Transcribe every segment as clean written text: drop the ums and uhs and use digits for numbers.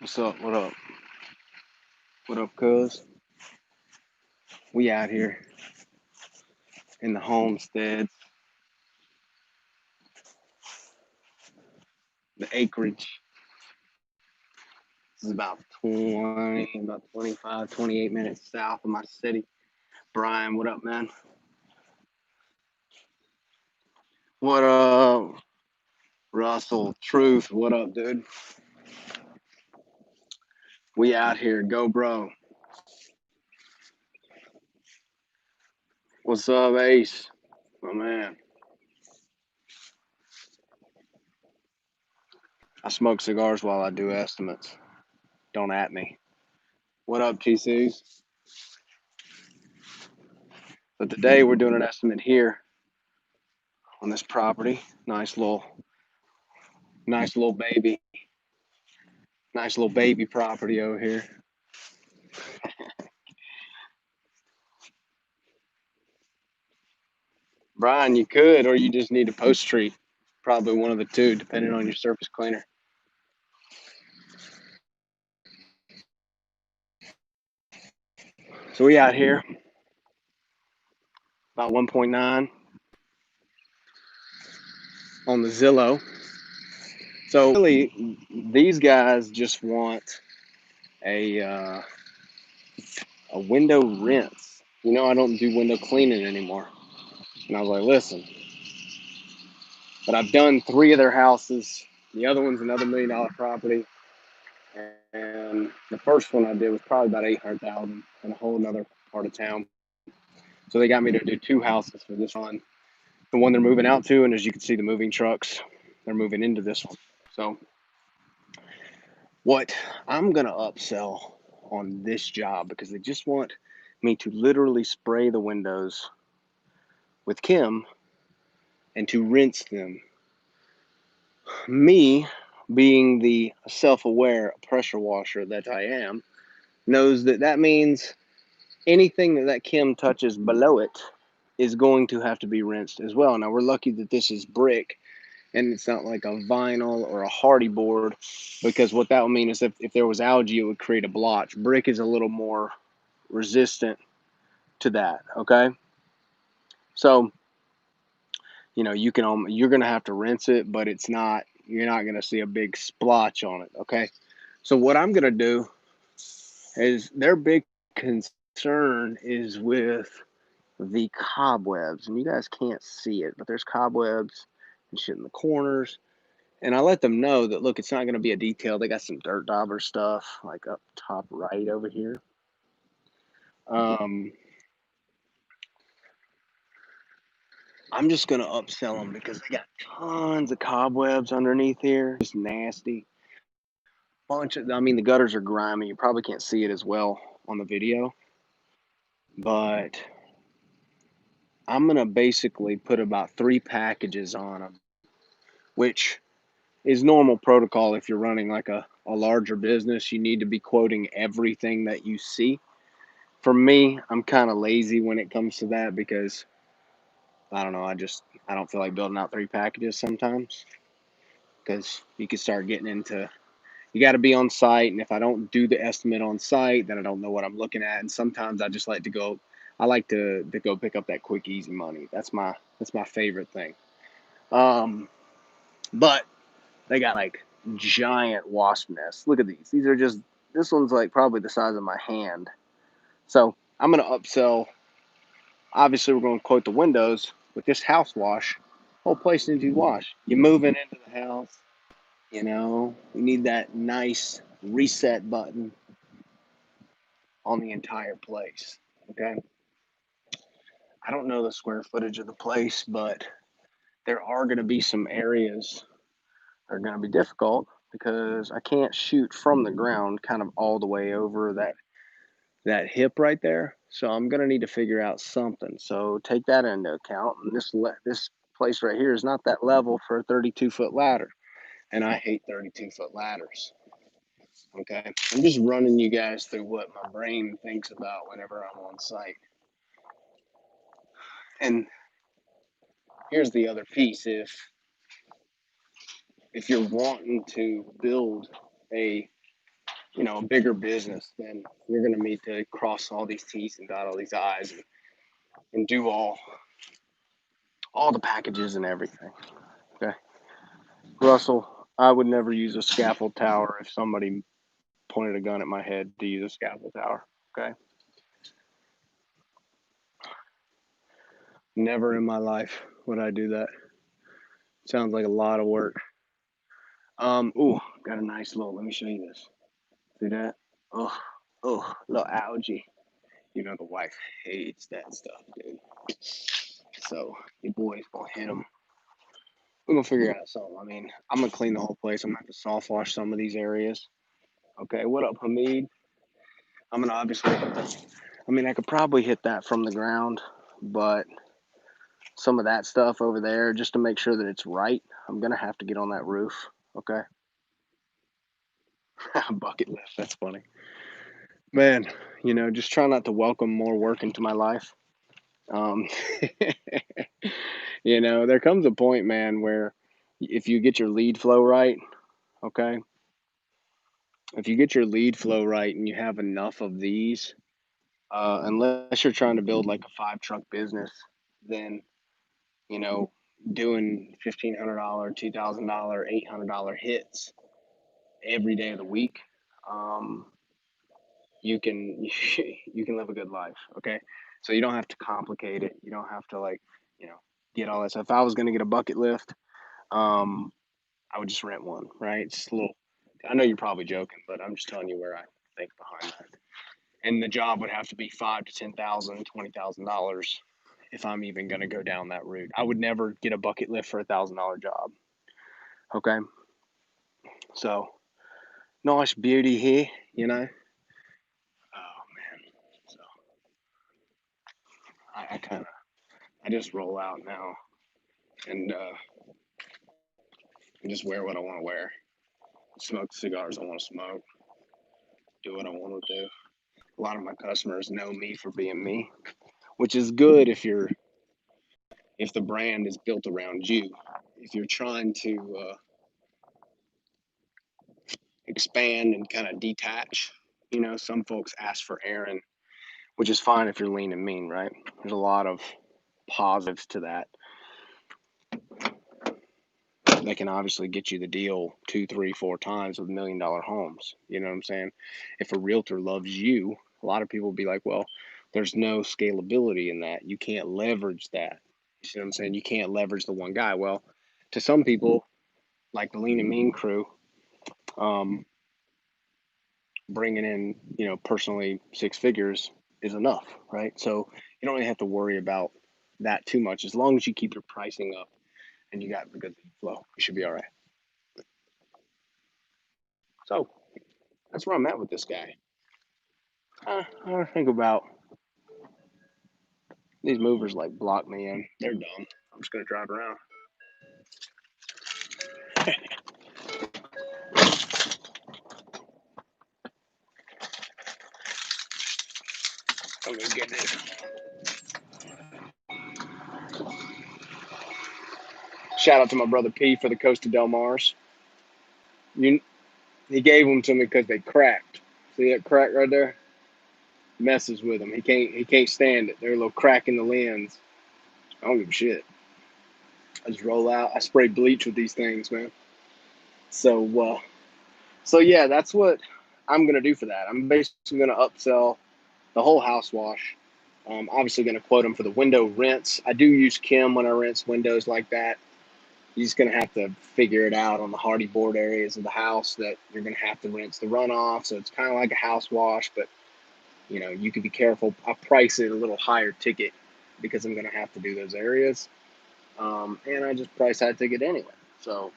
What's up? What up? What up, cuz? We out here in the homestead, the acreage. This is about 25, 28 minutes south of my city. Brian, what up, man? What up? Russell, Truth, what up, dude? We out here. Go, bro. What's up, Ace? My man. I smoke cigars while I do estimates. Don't at me. What up, TCs? But today we're doing an estimate here on this property. Nice little baby. Nice little baby property over here. Brian, you could, or you just need a post treat. Probably one of the two, depending on your surface cleaner. So we out here about 1.9 on the Zillow. So really, these guys just want a uh, a window rinse. You know, I don't do window cleaning anymore. And I was like, listen, but I've done three of their houses. The other one's another $1 million property. And the first one I did was probably about 800,000 in a whole another part of town. So they got me to do two houses for this one. The one they're moving out to, and as you can see, the moving trucks, they're moving into this one. So what I'm gonna upsell on this job, because they just want me to literally spray the windows with Kim and to rinse them. Me, being the self-aware pressure washer that I am, knows that that means anything that Kim touches below it is going to have to be rinsed as well. Now we're lucky that this is brick and it's not like a vinyl or a hardy board, because what that would mean is if there was algae, it would create a blotch. Brick is a little more resistant to that. Okay, so you're gonna have to rinse it, but you're not gonna see a big splotch on it. Okay, so what I'm gonna do is their big concern is with the cobwebs, and you guys can't see it, but there's cobwebs and shit in the corners. And I let them know that, look, it's not going to be a detail. They got some dirt dauber stuff like up top right over here. Um, I'm just going to upsell them because they got tons of cobwebs underneath here. Just nasty. The gutters are grimy. You probably can't see it as well on the video, but I'm going to basically put about 3 packages on them, which is normal protocol. If you're running like a larger business, you need to be quoting everything that you see. For me, I'm kind of lazy when it comes to that because I don't know. I don't feel like building out 3 packages sometimes, because you can start getting into, you got to be on site. And if I don't do the estimate on site, then I don't know what I'm looking at. And sometimes I like to go pick up that quick, easy money. That's my favorite thing. Um, but they got like giant wasp nests. Look at these. This one's like probably the size of my hand. So I'm going to upsell. Obviously, we're going to quote the windows with this house wash. Whole place needs to be washed. You're moving into the house, you need that nice reset button on the entire place. Okay. I don't know the square footage of the place, but there are going to be some areas that are going to be difficult because I can't shoot from the ground kind of all the way over that hip right there. So I'm gonna need to figure out something. So take that into account. And this place right here is not that level for a 32-foot ladder, and I hate 32-foot ladders. Okay, I'm just running you guys through what my brain thinks about whenever I'm on site. And here's the other piece: if you're wanting to build a a bigger business, then you're going to need to cross all these T's and dot all these I's and do all the packages and everything. Okay, Russell, I would never use a scaffold tower if somebody pointed a gun at my head to use a scaffold tower. Okay, never in my life would I do that. Sounds like a lot of work. Ooh, got a nice little. Let me show you this. See that? Oh, oh, little algae. The wife hates that stuff, dude. So your boy's gonna hit him. We're gonna figure out something. I mean, I'm gonna clean the whole place. I'm gonna have to soft wash some of these areas. Okay, what up, Hamid? I'm gonna obviously. I mean, I could probably hit that from the ground, but some of that stuff over there, just to make sure that it's right, I'm gonna have to get on that roof. Okay, bucket list. That's funny, man. Just try not to welcome more work into my life. Um, there comes a point, man, where if you get your lead flow right, okay, if you get your lead flow right and you have enough of these, unless you're trying to build like a 5 truck business, then you know doing $1,500, $2,000, $800 hits every day of the week, um, you can you can live a good life. Okay, so you don't have to complicate it. You don't have to you know get all that stuff. If I was going to get a bucket lift, um, I would just rent one, right? It's a little. I know you're probably joking, but I'm just telling you where I think behind that. And the job would have to be 5 to 10,000, $20,000 if I'm even going to go down that route. I would never get a bucket lift for $1,000 job. Okay, so nice beauty here, you know. Oh man, so I kind of I just roll out now and just wear what I want to wear, smoke cigars I want to smoke, do what I want to do. A lot of my customers know me for being me, which is good if the brand is built around you. If you're trying to expand and kind of detach, some folks ask for Aaron, which is fine if you're lean and mean, right? There's a lot of positives to that. They can obviously get you the deal 2, 3, 4 times with $1 million homes. You know what I'm saying? If a realtor loves you, a lot of people will be like, well, there's no scalability in that. You can't leverage that. You see what I'm saying? You can't leverage the one guy. Well, to some people, like the lean and mean crew, um, bringing in, personally 6 figures is enough, right? So you don't really have to worry about that too much. As long as you keep your pricing up and you got a good flow, you should be all right. So that's where I'm at with this guy. I think about these movers like block me in. They're dumb. I'm just gonna drive around. I'm gonna get it. Shout out to my brother P for the Costa Del Mars. You, he gave them to me because they cracked. See that crack right there? Messes with him. He can't stand it. They're a little crack in the lens. I don't give a shit. I just roll out. I spray bleach with these things, man. So so yeah, that's what I'm gonna do for that. I'm basically gonna upsell the whole house wash. Obviously gonna quote them for the window rents. I do use Kim when I rents windows like that. You're just gonna have to figure it out on the hardy board areas of the house that you're gonna have to rinse the runoff. So it's kind of like a house wash, but you can be careful. I price it a little higher ticket because I'm gonna have to do those areas, and I just price that ticket anyway. So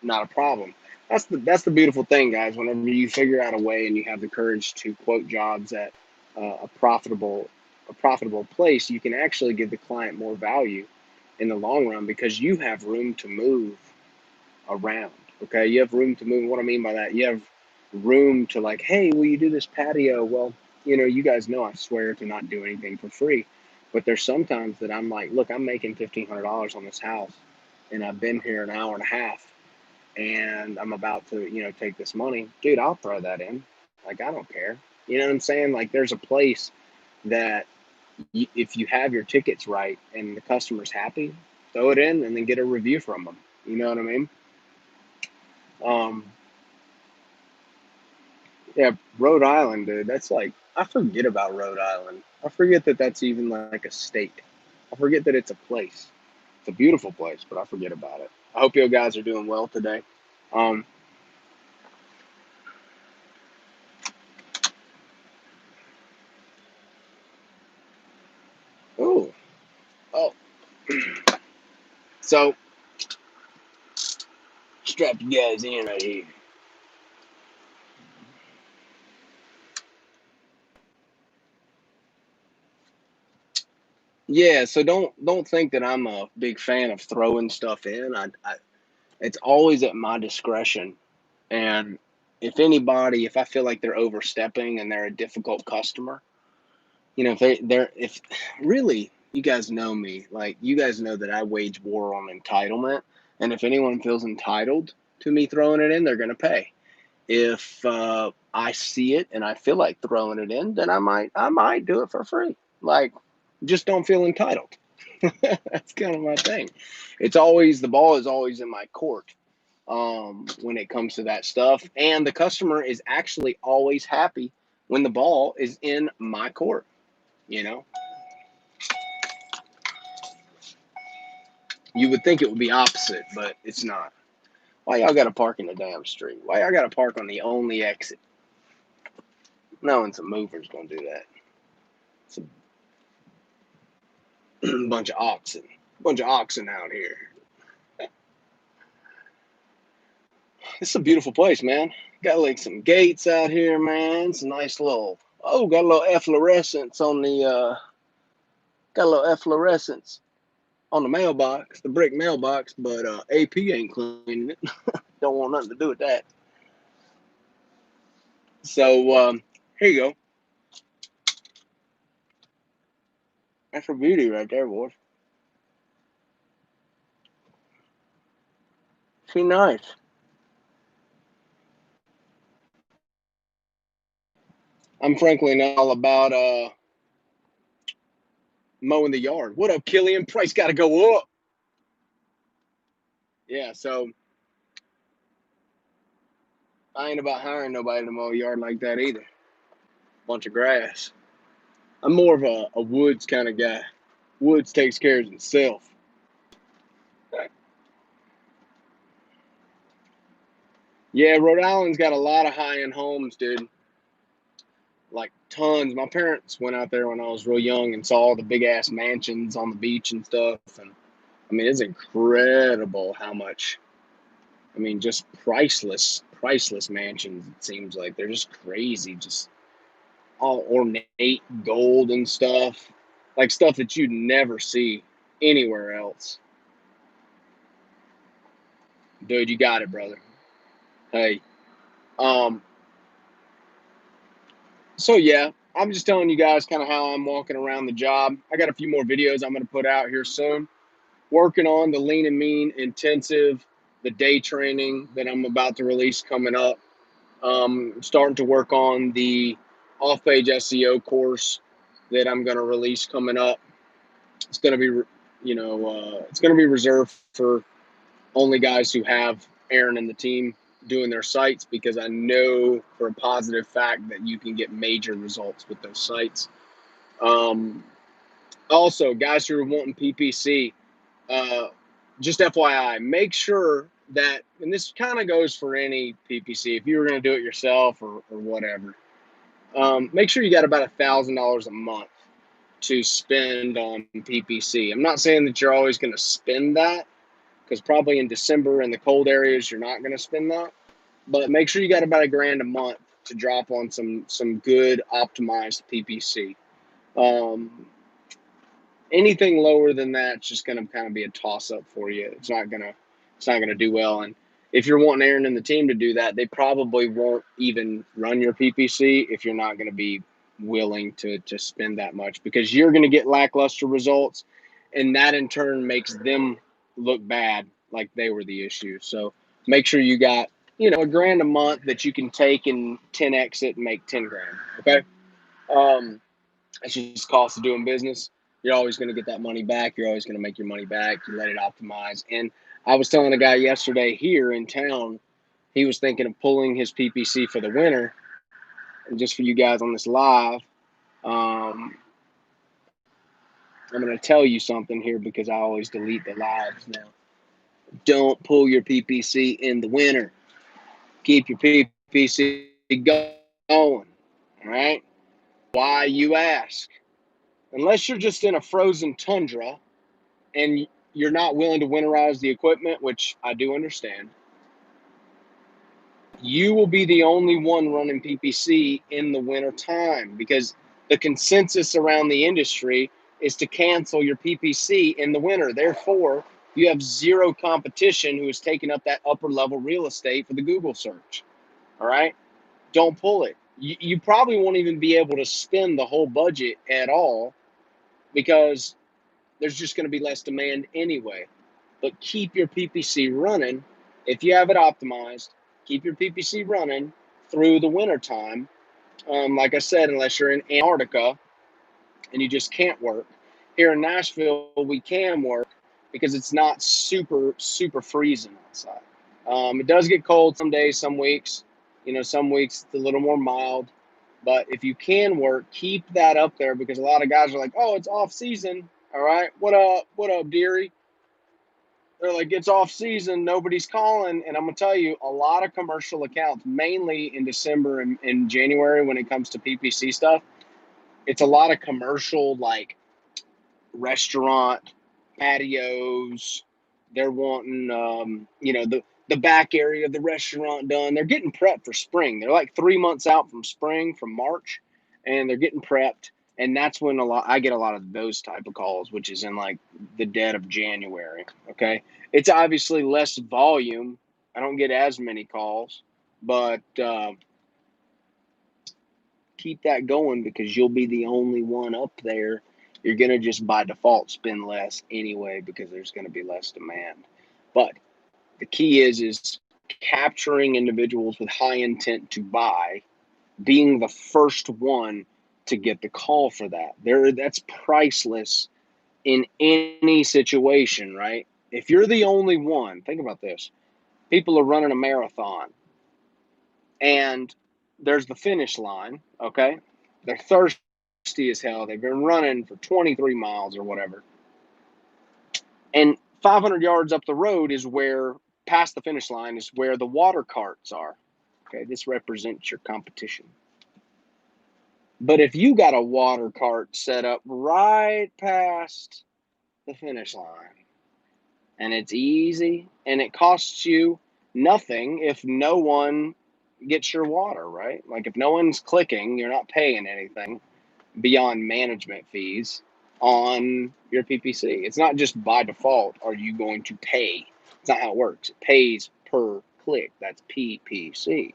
not a problem. That's the beautiful thing, guys. Whenever you figure out a way and you have the courage to quote jobs at a profitable place, you can actually give the client more value in the long run because you have room to move around. Okay, you have room to move. What I mean by that, you have room to like, hey, will you do this patio? Well, you guys know I swear to not do anything for free, but there's sometimes that I'm like, look, I'm making $1,500 on this house, and I've been here an hour and a half, and I'm about to, take this money, dude. I'll throw that in. Like, I don't care. You know what I'm saying? Like, there's a place that if you have your tickets right and the customer's happy, throw it in and then get a review from them. You know what I mean? Um, yeah, Rhode Island, dude. That's like, I forget about Rhode Island. I forget that that's even like a state. I forget that it's a place. It's a beautiful place, but I forget about it. I hope you guys are doing well today. Um, oh, oh. So, strap you guys in right here. Yeah, so don't think that I'm a big fan of throwing stuff in. It's always at my discretion. And if I feel like they're overstepping and they're a difficult customer, if really, you guys know me, like you guys know that I wage war on entitlement. And if anyone feels entitled to me throwing it in, they're going to pay. If I see it and I feel like throwing it in, then I might do it for free. Like, just don't feel entitled. That's kind of my thing. The ball is always in my court when it comes to that stuff, and the customer is actually always happy when the ball is in my court. You know, you would think it would be opposite, but it's not. Why y'all got to park in the damn street? Why y'all got to park on the only exit? Knowing some movers gonna do that. It's a bunch of oxen out here. It's a beautiful place, man. Got like some gates out here, man. It's a nice little. Oh, got a little efflorescence on the. Got a little efflorescence on the mailbox, the brick mailbox, but AP ain't cleaning it. Don't want nothing to do with that. So here you go. That's for beauty right there, boys. She nice. I'm frankly not all about mowing the yard. What up, Killian? Price got to go up. Yeah, so I ain't about hiring nobody to mow a yard like that either. Bunch of grass. I'm more of a woods kind of guy. Woods takes care of himself. Yeah, Rhode Island's got a lot of high end homes, dude. Like tons. My parents went out there when I was real young and saw all the big ass mansions on the beach and stuff. And I mean, it's incredible how much. I mean, just priceless mansions. It seems like they're just crazy, just all ornate gold and stuff, like stuff that you'd never see anywhere else. Dude, you got it, brother. Hey, um, so yeah, I'm just telling you guys kind of how I'm walking around the job. I got a few more videos I'm going to put out here soon. Working on the lean and mean intensive, the day training that I'm about to release coming up. Starting to work on the off-page SEO course that I'm going to release coming up. It's going to be, it's going to be reserved for only guys who have Aaron and the team doing their sites, because I know for a positive fact that you can get major results with those sites. Um, Also, guys who are wanting PPC, uh, just FYI, make sure that, and this kind of goes for any PPC, if you were going to do it yourself or whatever, make sure you got about $1,000 a month to spend on PPC. I'm not saying that you're always going to spend that, because probably in December in the cold areas, you're not going to spend that. But make sure you got about $1,000 a month to drop on some good optimized PPC. Um, Anything lower than that, it's just going to kind of be a toss up for you. It's not gonna do well. And if you're wanting Aaron and the team to do that, they probably won't even run your PPC if you're not going to be willing to spend that much, because you're going to get lackluster results, and that in turn makes them look bad, like they were the issue. So make sure you got a grand a month that you can take and 10x it and make 10 grand. Okay. Um, it's just cost of doing business. You're always going to get that money back. You're always going to make your money back. You let it optimize. And I was telling a guy yesterday here in town, he was thinking of pulling his PPC for the winter. And just for you guys on this live, um, I'm going to tell you something here because I always delete the lives now. Don't pull your PPC in the winter. Keep your PPC going. All right. Why, you ask? Unless you're just in a frozen tundra and you're not willing to winterize the equipment, which I do understand, you will be the only one running PPC in the winter time because the consensus around the industry is to cancel your PPC in the winter. Therefore, you have zero competition who is taking up that upper level real estate for the Google search. All right. Don't pull it. You probably won't even be able to spend the whole budget at all because there's just going to be less demand anyway. But keep your PPC running. If you have it optimized, keep your PPC running through the winter time. Like I said, unless you're in Antarctica and you just can't work. Here in Nashville, we can work because it's not super, super freezing outside. It does get cold some days, some weeks. Some weeks it's a little more mild. But if you can work, keep that up there because a lot of guys are like, oh, it's off season. All right. What up? What up, dearie? They're like, it's off season. Nobody's calling. And I'm going to tell you, a lot of commercial accounts, mainly in December and January when it comes to PPC stuff, it's a lot of commercial, like restaurant patios. They're wanting, the back area of the restaurant done. They're getting prepped for spring. They're like 3 months out from spring, from March, and they're getting prepped. And that's when I get a lot of those type of calls, which is in like the dead of January. Okay, it's obviously less volume. I don't get as many calls, but keep that going because you'll be the only one up there. You're going to just by default spend less anyway because there's going to be less demand. But the key is capturing individuals with high intent to buy, being the first one to get the call for that. That's priceless in any situation, right? If you're the only one, think about this. People are running a marathon and there's the finish line, okay? They're thirsty as hell. They've been running for 23 miles or whatever. And 500 yards up the road is where, past the finish line, is where the water carts are. Okay, this represents your competition. But if you got a water cart set up right past the finish line and it's easy and it costs you nothing if no one gets your water, right? Like if no one's clicking, you're not paying anything beyond management fees on your PPC. It's not just by default are you going to pay. It's not how it works. It pays per click. That's PPC.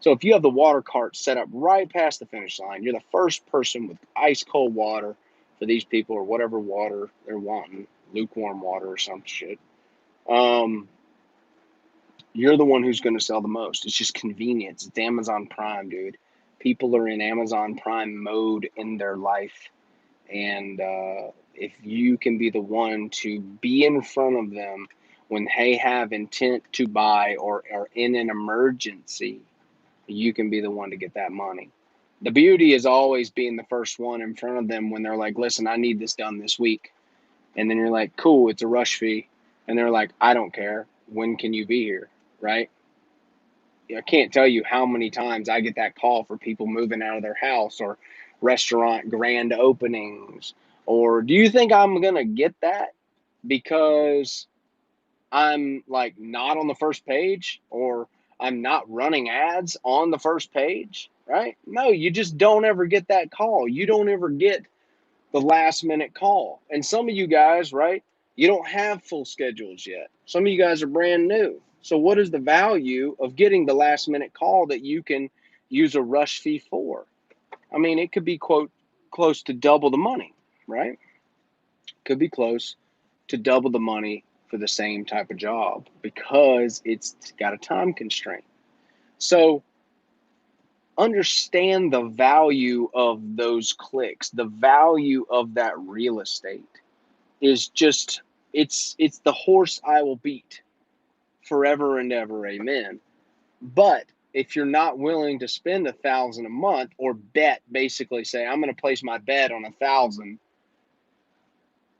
So if you have the water cart set up right past the finish line, you're the first person with ice cold water for these people or whatever water they're wanting, lukewarm water or some shit. You're the one who's going to sell the most. It's just convenience. It's Amazon Prime, dude. People are in Amazon Prime mode in their life. And if you can be the one to be in front of them when they have intent to buy or are in an emergency, you can be the one to get that money. The beauty is always being the first one in front of them when they're like, listen, I need this done this week. And then you're like, cool, it's a rush fee. And they're like, I don't care. When can you be here? Right? I can't tell you how many times I get that call for people moving out of their house or restaurant grand openings. Or do you think I'm going to get that because I'm like not on the first page or I'm not running ads on the first page, right? No, you just don't ever get that call. You don't ever get the last minute call. And some of you guys, right, you don't have full schedules yet. Some of you guys are brand new. So what is the value of getting the last minute call that you can use a rush fee for? I mean, it could be quote close to double the money, right? Could be close to double the money for the same type of job because it's got a time constraint. So understand the value of those clicks, the value of that real estate is just, it's the horse I will beat forever and ever, amen. But if you're not willing to spend 1,000 a month, or bet, basically say, I'm going to place my bet on 1,000,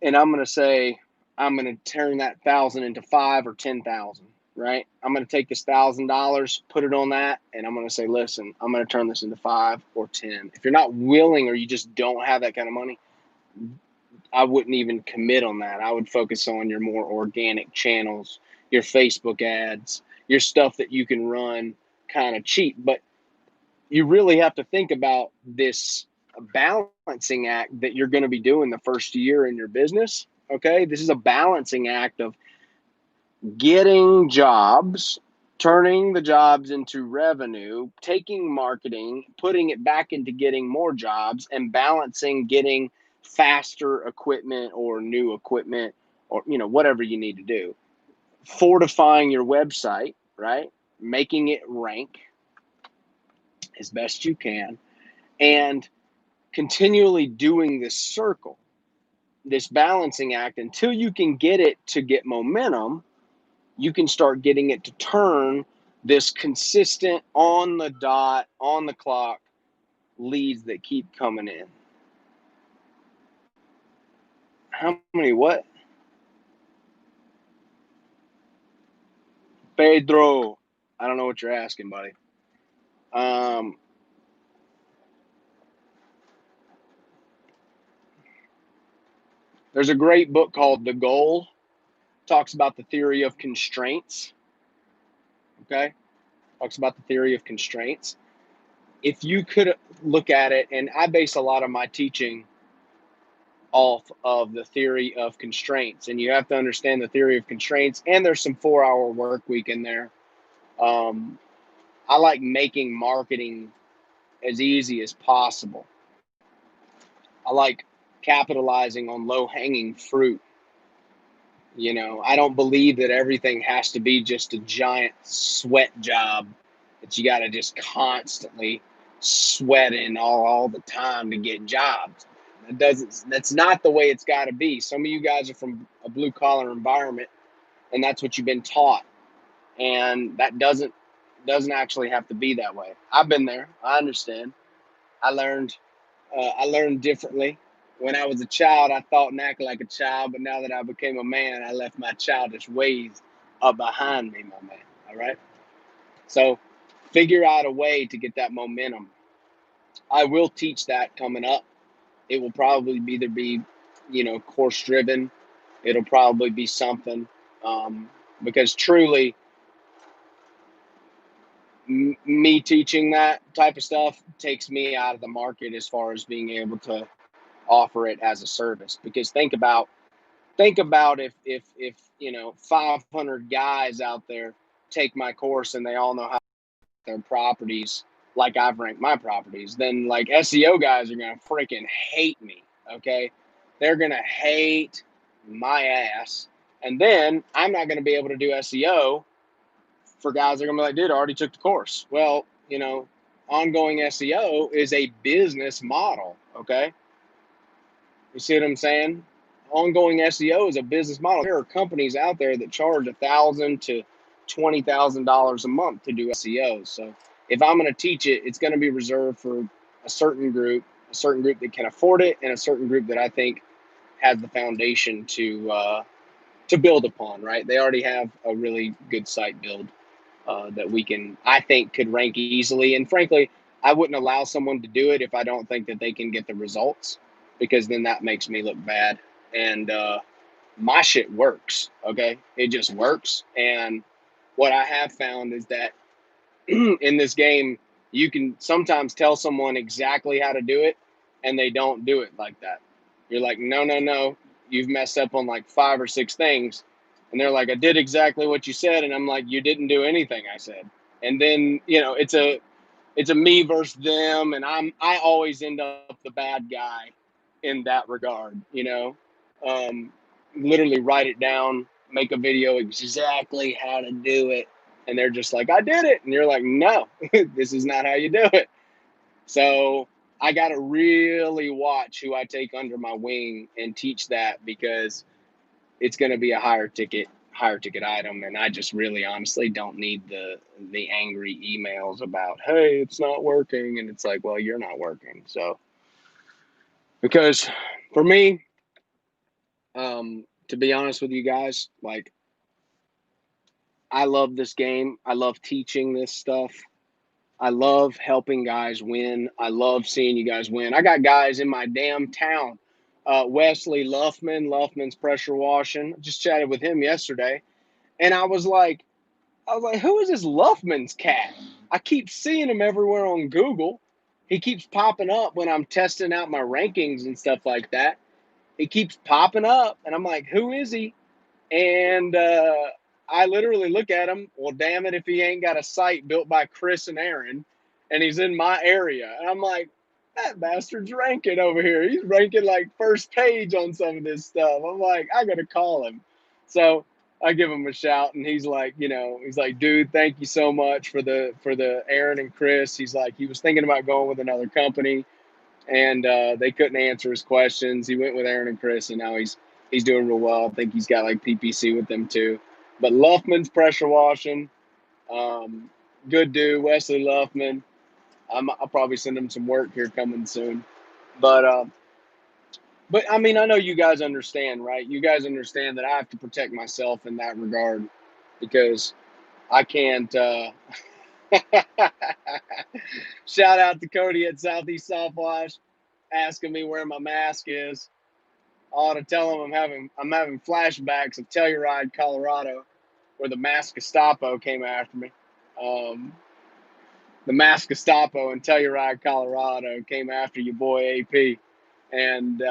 and I'm going to say, I'm going to turn that 1,000 into 5 or 10,000, right? I'm going to take this $1,000, put it on that, and I'm going to say, listen, I'm going to turn this into 5 or 10. If you're not willing, or you just don't have that kind of money, I wouldn't even commit on that. I would focus on your more organic channels, your Facebook ads, your stuff that you can run kind of cheap. But you really have to think about this balancing act that you're going to be doing the first year in your business. Okay. This is a balancing act of getting jobs, turning the jobs into revenue, taking marketing, putting it back into getting more jobs, and balancing getting faster equipment or new equipment, or whatever you need to do. Fortifying your website, right? Making it rank as best you can, and continually doing this circle, this balancing act, until you can get it to get momentum. You can start getting it to turn this consistent, on the dot, on the clock leads that keep coming in. How many what? Pedro. I don't know what you're asking, buddy. Um, there's a great book called The Goal. Talks about the theory of constraints. Okay? Talks about the theory of constraints. If you could look at it, and I base a lot of my teaching off of the theory of constraints, and you have to understand the theory of constraints, and there's some 4-hour work week in there. um, I like making marketing as easy as possible. I like capitalizing on low hanging fruit. I don't believe that everything has to be just a giant sweat job that you got to just constantly sweating all the time to get jobs. That's not the way it's got to be. Some of you guys are from a blue collar environment, and that's what you've been taught. And that doesn't actually have to be that way. I've been there. I understand. I learned differently. When I was a child, I thought and acted like a child, but now that I became a man, I left my childish ways behind me, my man. All right. So figure out a way to get that momentum. I will teach that coming up. It will probably either be, course driven. It'll probably be something, because truly, me teaching that type of stuff takes me out of the market as far as being able to offer it as a service. Because think about if 500 guys out there take my course and they all know how to rank their properties like I've ranked my properties, then like SEO guys are gonna freaking hate me. Okay, they're gonna hate my ass, and then I'm not gonna be able to do SEO for guys that are gonna be like, dude, I already took the course. Well, ongoing SEO is a business model. Okay, you see what I'm saying? Ongoing SEO is a business model. There are companies out there that charge $1,000 to $20,000 a month to do SEO. So if I'm going to teach it, it's going to be reserved for a certain group that can afford it, and a certain group that I think has the foundation to build upon. Right? They already have a really good site build that I think could rank easily. And frankly, I wouldn't allow someone to do it if I don't think that they can get the results, because then that makes me look bad. And my shit works. Okay. It just works. And what I have found is that in this game, you can sometimes tell someone exactly how to do it, and they don't do it like that. You're like, no, no, no, you've messed up on like 5 or 6 things. And they're like, I did exactly what you said. And I'm like, you didn't do anything I said. And then, it's a me versus them. And I always end up the bad guy in that regard. Um, Literally write it down, make a video exactly how to do it, And they're just like, I did it. And you're like, no, this is not how you do it. So I got to really watch who I take under my wing and teach that, because it's going to be a higher ticket item. And I just really honestly don't need the angry emails about, hey, it's not working. And it's like, well, you're not working. So, because for me, to be honest with you guys, like, I love this game. I love teaching this stuff. I love helping guys win. I love seeing you guys win. I got guys in my damn town. Wesley Luffman's pressure washing. Just chatted with him yesterday. And I was like, who is this Luffman's cat? I keep seeing him everywhere on Google. He keeps popping up when I'm testing out my rankings and stuff like that. He keeps popping up. And I'm like, who is he? And I literally look at him. Well, damn it, if he ain't got a site built by Chris and Aaron, and he's in my area. And I'm like, that bastard's ranking over here. He's ranking like first page on some of this stuff. I'm like, I gotta call him. So I give him a shout, and he's like, he's like, dude, thank you so much for the Aaron and Chris. He's like, he was thinking about going with another company, and they couldn't answer his questions. He went with Aaron and Chris, and now he's doing real well. I think he's got like PPC with them too. But Luffman's pressure washing, good dude, Wesley Luffman. I'll probably send him some work here coming soon. But I mean, I know you guys understand, right? You guys understand that I have to protect myself in that regard, because I can't. Shout out to Cody at Southeast Soft Wash, asking me where my mask is. I ought to tell him I'm having flashbacks of Telluride, Colorado, where the Mask Gestapo came after me. Um, the Mask Gestapo in Telluride, Colorado, came after your boy AP. And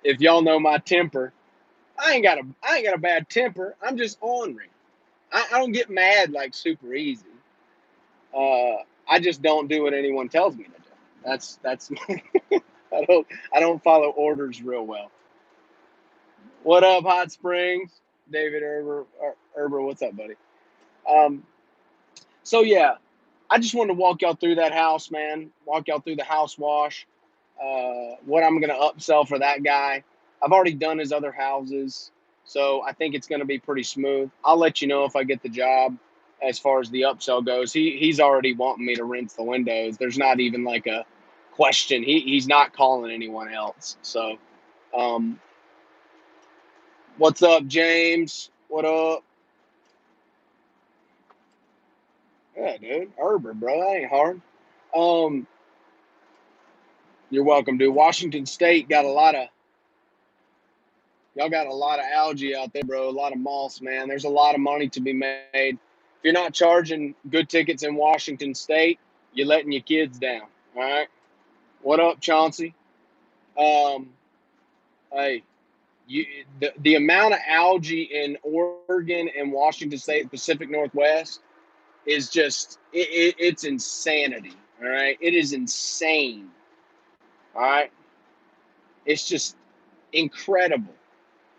if y'all know my temper, I ain't got a bad temper. I'm just ornery. I don't get mad like super easy. I just don't do what anyone tells me to do. That's I don't follow orders real well. What up, Hot Springs? David Herber, what's up, buddy? Um, so yeah, I just wanted to walk y'all through that house, man. Walk y'all through the house wash. What I'm gonna upsell for that guy. I've already done his other houses, so I think it's gonna be pretty smooth. I'll let you know if I get the job. As far as the upsell goes, he's already wanting me to rinse the windows. There's not even like a question. He's not calling anyone else. So, um, what's up, James? What up? Yeah, dude. Herber, bro. That ain't hard. Um, you're welcome, dude. Washington State got a lot of y'all got a lot of algae out there, bro. A lot of moss, man. There's a lot of money to be made. If you're not charging good tickets in Washington State, you're letting your kids down. All right. What up, Chauncey? Um, hey, the amount of algae in Oregon and Washington State, Pacific Northwest, is just it's insanity. All right, it is insane. All right, it's just incredible.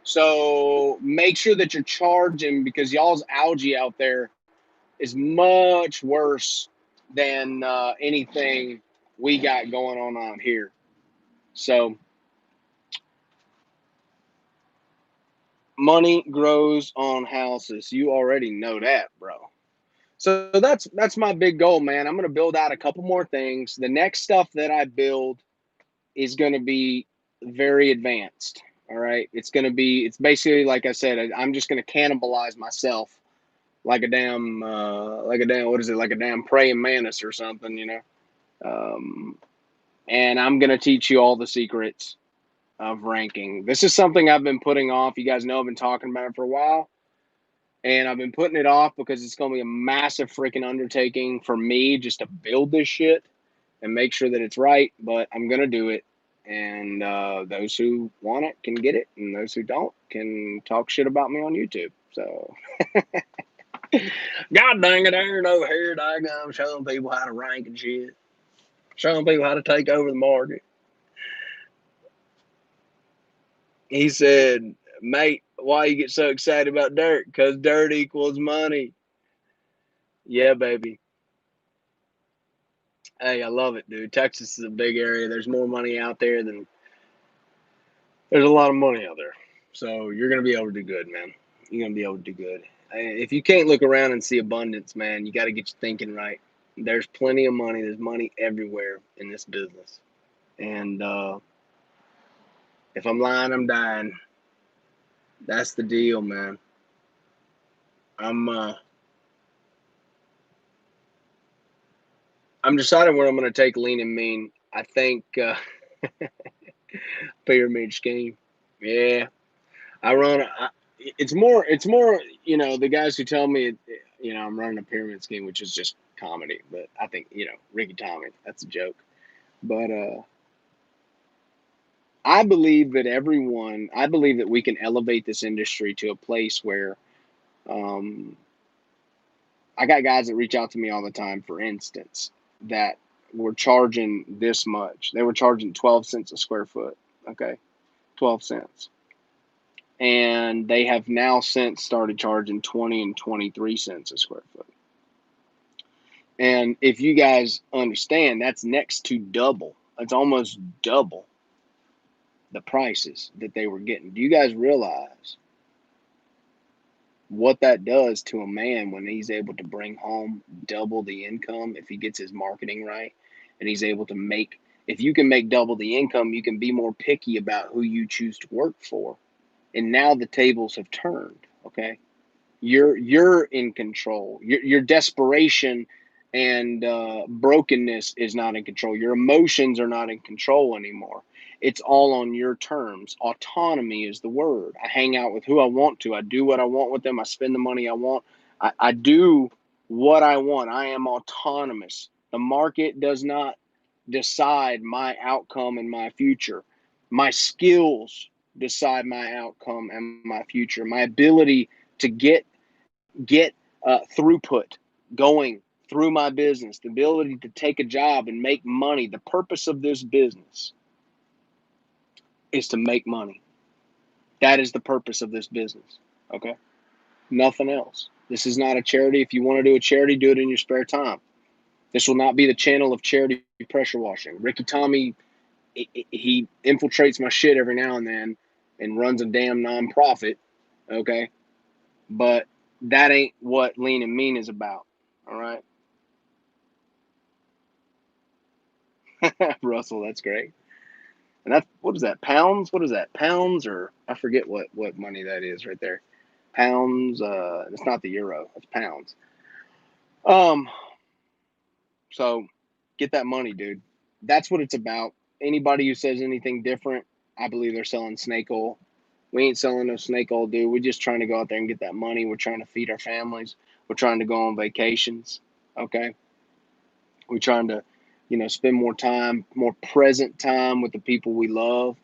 So make sure that you're charging, because y'all's algae out there is much worse than anything we got going on out here. So money grows on houses. You already know that, bro. So that's my big goal, man. I'm gonna build out a couple more things. The next stuff that I build is gonna be very advanced. All right. It's basically, like I said, I'm just gonna cannibalize myself what is it, like a damn praying mantis or something. Um, and I'm gonna teach you all the secrets of ranking. This is something I've been putting off. You guys know I've been talking about it for a while, and I've been putting it off because it's gonna be a massive freaking undertaking for me just to build this shit and make sure that it's right. But I'm gonna do it, and those who want it can get it, and those who don't can talk shit about me on YouTube. So. God dang it, Aaron over here, I'm showing people how to rank and shit. Showing people how to take over the market. He said, mate, why you get so excited about dirt? Because dirt equals money. Yeah, baby. Hey, I love it, dude. Texas is a big area. There's more money out there than there's a lot of money out there. So you're gonna be able to do good, man. You're gonna be able to do good. If you can't look around and see abundance, man, you got to get your thinking right. There's plenty of money. There's money everywhere in this business. And if I'm lying, I'm dying. That's the deal, man. I'm uh, I'm deciding where I'm gonna take lean and mean. I think pyramid scheme. Yeah, I run. It's more. The guys who tell me, I'm running a pyramid scheme, which is just comedy. But I think Ricky Tommy. That's a joke. But I believe that everyone. I believe that we can elevate this industry to a place where um, I got guys that reach out to me all the time. For instance, that were charging this much. They were charging 12 cents a square foot. Okay, 12 cents. And they have now since started charging 20 and 23 cents a square foot. And if you guys understand, that's next to double. It's almost double the prices that they were getting. Do you guys realize what that does to a man when he's able to bring home double the income if he gets his marketing right and he's able to make, if you can make double the income, you can be more picky about who you choose to work for. And now the tables have turned, okay? You're in control. Your desperation and brokenness is not in control. Your emotions are not in control anymore. It's all on your terms. Autonomy is the word. I hang out with who I want to. I do what I want with them. I spend the money I want. I do what I want. I am autonomous. The market does not decide my outcome and my future. My skills decide my outcome and my future. My ability to get throughput going through my business, the ability to take a job and make money. The purpose of this business is to make money. That is the purpose of this business. Okay. Nothing else. This is not a charity. If you want to do a charity, do it in your spare time. This will not be the channel of charity pressure washing. Ricky Tommy, he infiltrates my shit every now and then and runs a damn nonprofit. Okay. But that ain't what lean and mean is about. All right. Russell, that's great. And that's, what is that? Pounds? What is that? Pounds, or I forget what money that is right there. Pounds. It's not the euro. It's pounds. Um. So get that money, dude. That's what it's about. Anybody who says anything different, I believe they're selling snake oil. We ain't selling no snake oil, dude. We're just trying to go out there and get that money. We're trying to feed our families. We're trying to go on vacations. Okay. We're trying to, spend more time, more present time with the people we love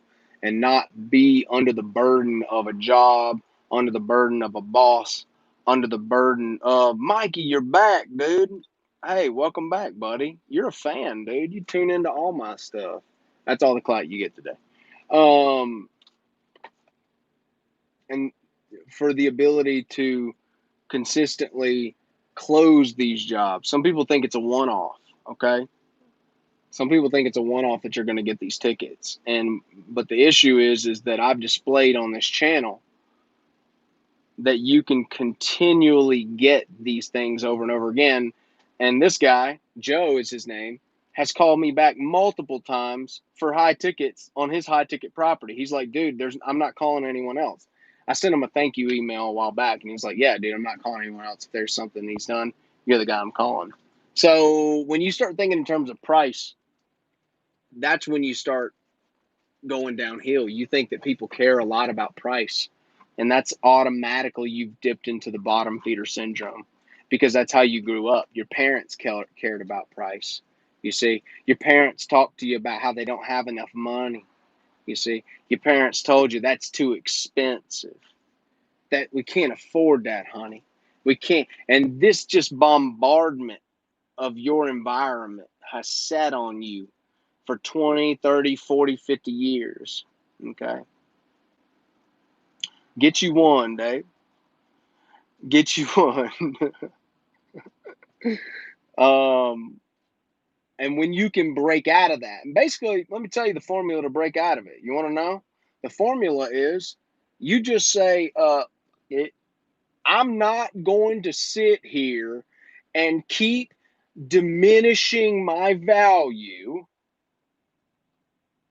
and not be under the burden of a job, under the burden of a boss, under the burden of Mikey, you're back, dude. Hey, welcome back, buddy. You're a fan, dude. You tune into all my stuff. That's all the clout you get today. Um, and for the ability to consistently close these jobs. Some people think it's a one off, okay? Some people think it's a one-off that you're going to get these tickets, but the issue is that I've displayed on this channel that you can continually get these things over and over again. And this guy, Joe is his name, has called me back multiple times for high tickets on his high ticket property. He's like, dude, I'm not calling anyone else. I sent him a thank you email a while back, and he's like, yeah, dude, I'm not calling anyone else. If there's something he's done, you're the guy I'm calling. So when you start thinking in terms of price, that's when you start going downhill. You think that people care a lot about price, and that's automatically you've dipped into the bottom feeder syndrome because that's how you grew up. Your parents cared about price. You see, your parents talked to you about how they don't have enough money. You see, your parents told you that's too expensive, that we can't afford that, honey. We can't. And this just bombardment of your environment has sat on you for 20, 30, 40, 50 years. Okay. Get you one, Dave. Get you one. Um, and when you can break out of that, and basically, let me tell you the formula to break out of it. You want to know? The formula is you just say, I'm not going to sit here and keep diminishing my value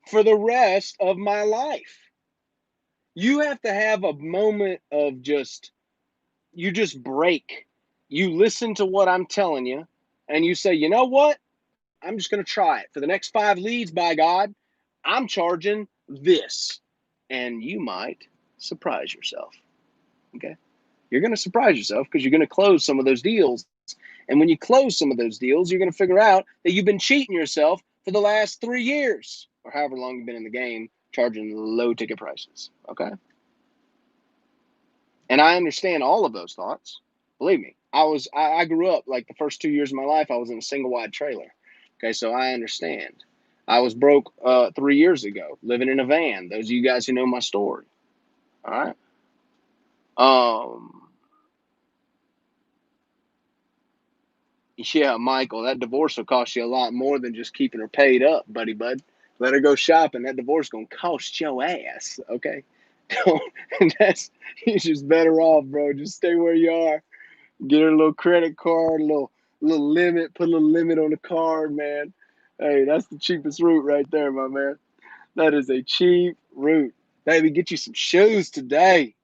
for the rest of my life. You have to have a moment of you just break. You listen to what I'm telling you and you say, you know what? I'm just going to try it. For the next 5 leads, by God, I'm charging this. And you might surprise yourself. Okay. You're going to surprise yourself because you're going to close some of those deals. And when you close some of those deals, you're going to figure out that you've been cheating yourself for the last 3 years or however long you've been in the game charging low ticket prices. Okay. And I understand all of those thoughts. Believe me, I grew up like the first 2 years of my life, I was in a single wide trailer. Okay, so I understand. I was broke 3 years ago, living in a van. Those of you guys who know my story. All right. Um, yeah, Michael, that divorce will cost you a lot more than just keeping her paid up, buddy, bud. Let her go shopping. That divorce gonna cost your ass. Okay. That's you're just better off, bro. Just stay where you are. Get her a little credit card, a little limit, put a little limit on the card, man. Hey, that's the cheapest route right there, my man. That is a cheap route. Baby, get you some shoes today.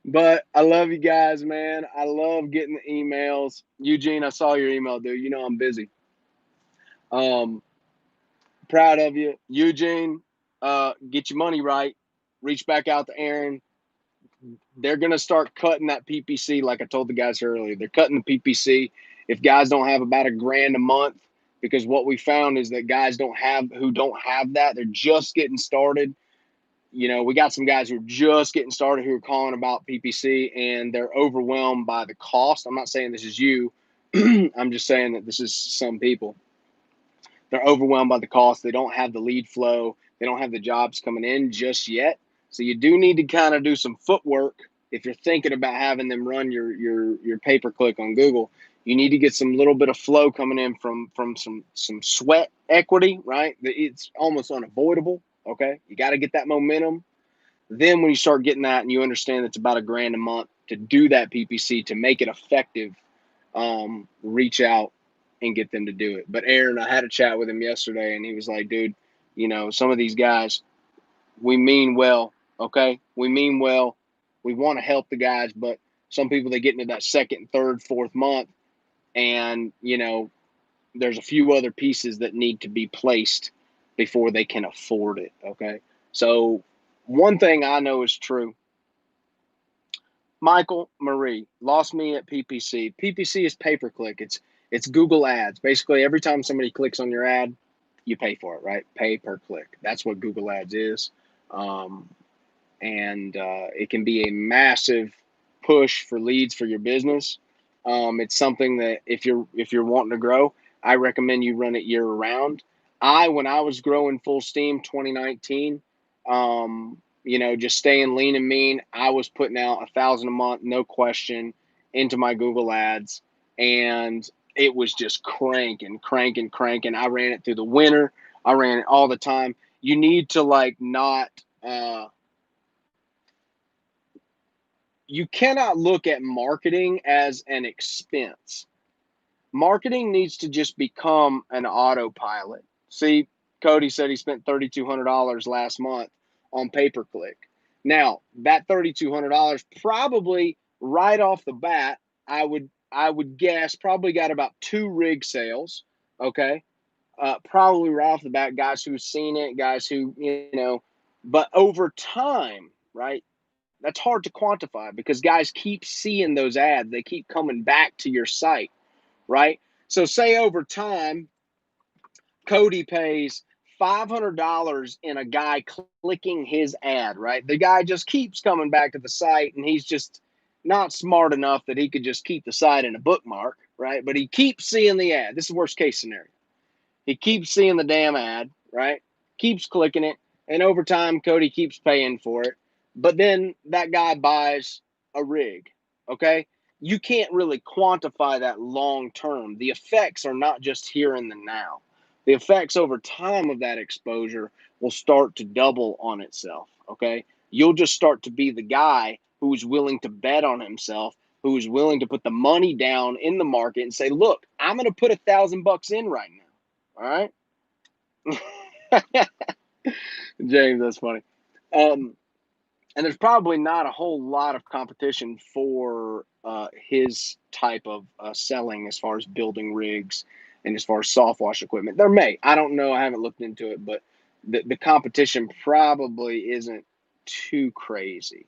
But I love you guys, man. I love getting the emails. Eugene, I saw your email, dude. You know I'm busy. Um, Proud of you. Eugene, get your money right. Reach back out to Aaron. They're going to start cutting that PPC like I told the guys earlier. They're cutting the PPC. If guys don't have about $1,000 a month, because what we found is that guys who don't have that, they're just getting started. You know, we got some guys who are just getting started who are calling about PPC and they're overwhelmed by the cost. I'm not saying this is you. I'm just saying that this is some people. They're overwhelmed by the cost. They don't have the lead flow. They don't have the jobs coming in just yet. So you do need to kind of do some footwork if you're thinking about having them run your pay per click on Google. You need to get some little bit of flow coming in from some sweat equity, right? It's almost unavoidable. Okay, you got to get that momentum. Then when you start getting that and you understand it's about $1,000 a month to do that PPC to make it effective, reach out and get them to do it. But Aaron, I had a chat with him yesterday and he was like, dude, you know, some of these guys, we mean well, okay? We mean well. We want to help the guys, but some people, they get into that second, third, fourth month and, you know, there's a few other pieces that need to be placed before they can afford it, okay? So one thing I know is true. Michael Marie lost me at PPC. PPC is pay per click. It's Google Ads. Basically, every time somebody clicks on your ad, you pay for it, right? Pay per click. That's what Google Ads is, um, and it can be a massive push for leads for your business. It's something that if you're wanting to grow, I recommend you run it year round. When I was growing full steam 2019, you know, just staying lean and mean, I was putting out 1,000 a month, no question, into my Google ads, and it was just cranking, cranking, cranking. I ran it through the winter. I ran it all the time. You need to like not. You cannot look at marketing as an expense. Marketing needs to just become an autopilot. See, Cody said he spent $3,200 last month on pay per click. Now, that $3,200 probably right off the bat, I would guess probably got about 2 rig sales. Okay, probably right off the bat, guys who've seen it, guys who but over time, right? That's hard to quantify because guys keep seeing those ads. They keep coming back to your site, right? So say over time, Cody pays $500 in a guy clicking his ad, right? The guy just keeps coming back to the site and he's just not smart enough that he could just keep the site in a bookmark, right? But he keeps seeing the ad. This is worst case scenario. He keeps seeing the damn ad, right? Keeps clicking it. And over time, Cody keeps paying for it. But then that guy buys a rig. Okay. You can't really quantify that long term. The effects are not just here in the now. The effects over time of that exposure will start to double on itself. Okay. You'll just start to be the guy who's willing to bet on himself, who's willing to put the money down in the market and say, look, I'm going to put $1,000 in right now. All right. James, that's funny. Um, and there's probably not a whole lot of competition for his type of selling as far as building rigs and as far as soft wash equipment. There may, I don't know, I haven't looked into it, but the competition probably isn't too crazy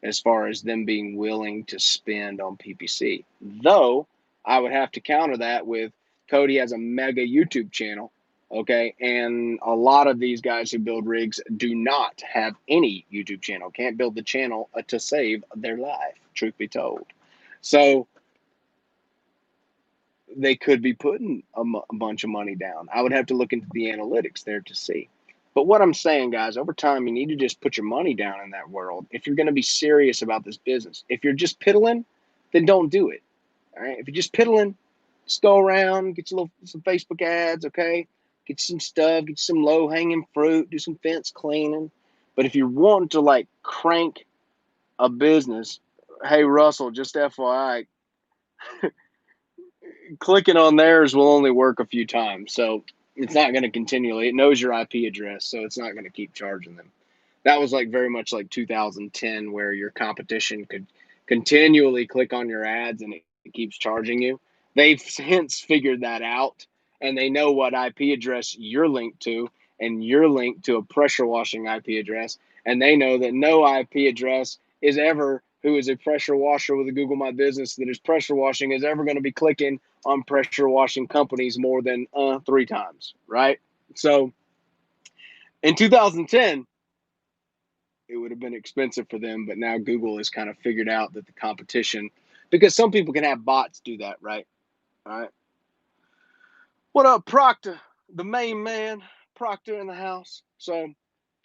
as far as them being willing to spend on PPC. Though I would have to counter that with Cody has a mega YouTube channel. Okay. And a lot of these guys who build rigs do not have any YouTube channel, can't build the channel to save their life, truth be told. So they could be putting a bunch of money down. I would have to look into the analytics there to see. But what I'm saying, guys, over time, you need to just put your money down in that world if you're going to be serious about this business. If you're just piddling, then don't do it. All right. If you're just piddling, just go around, get you some Facebook ads, okay? Get some stuff, get some low hanging fruit, do some fence cleaning. But if you want to like crank a business, hey Russell, just FYI, clicking on theirs will only work a few times. So it's not going to continually, it knows your IP address. So it's not going to keep charging them. That was like very much like 2010, where your competition could continually click on your ads and it keeps charging you. They've since figured that out, and they know what IP address you're linked to, and you're linked to a pressure washing IP address. And they know that no IP address is ever, who is a pressure washer with a Google My Business that is pressure washing, is ever going to be clicking on pressure washing companies more than 3 times, right? So in 2010, it would have been expensive for them, but now Google has kind of figured out that the competition, because some people can have bots do that, right? All right. What up, Proctor? The main man, Proctor in the house. So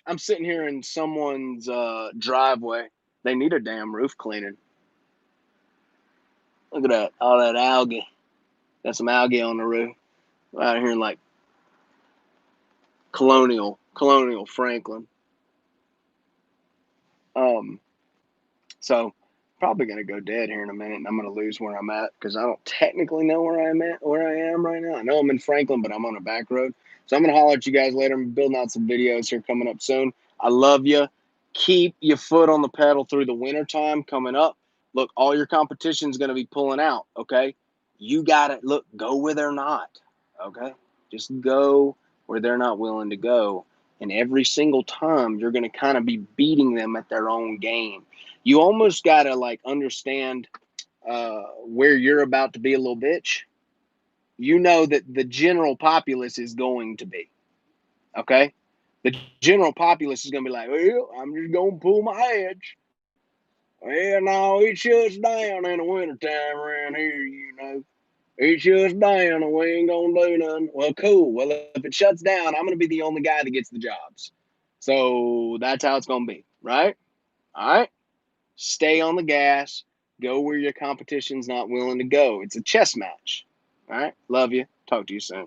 I'm sitting here in someone's driveway. They need a damn roof cleaning. Look at that, all that algae. Got some algae on the roof. We're out here in like colonial Franklin. Um, So probably gonna go dead here in a minute, and I'm gonna lose where I'm at because I don't technically know where I am right now. I know I'm in Franklin, but I'm on a back road. So I'm gonna holler at you guys later. I'm building out some videos here coming up soon. I love you. Keep your foot on the pedal through the winter time coming up. Look, all your competition's gonna be pulling out. Okay, you got to look. Go where they're not. Okay, just go where they're not willing to go. And every single time, you're gonna kind of be beating them at their own game. You almost got to like understand where you're about to be a little bitch. You know that the general populace is going to be, okay? The general populace is going to be like, well, I'm just going to pull my edge. Well, no, it shuts down in the wintertime around here, you know. It shuts down and we ain't going to do nothing. Well, cool. Well, if it shuts down, I'm going to be the only guy that gets the jobs. So that's how it's going to be, right? All right? Stay on the gas, go where your competition's not willing to go. It's a chess match. All right. Love you. Talk to you soon.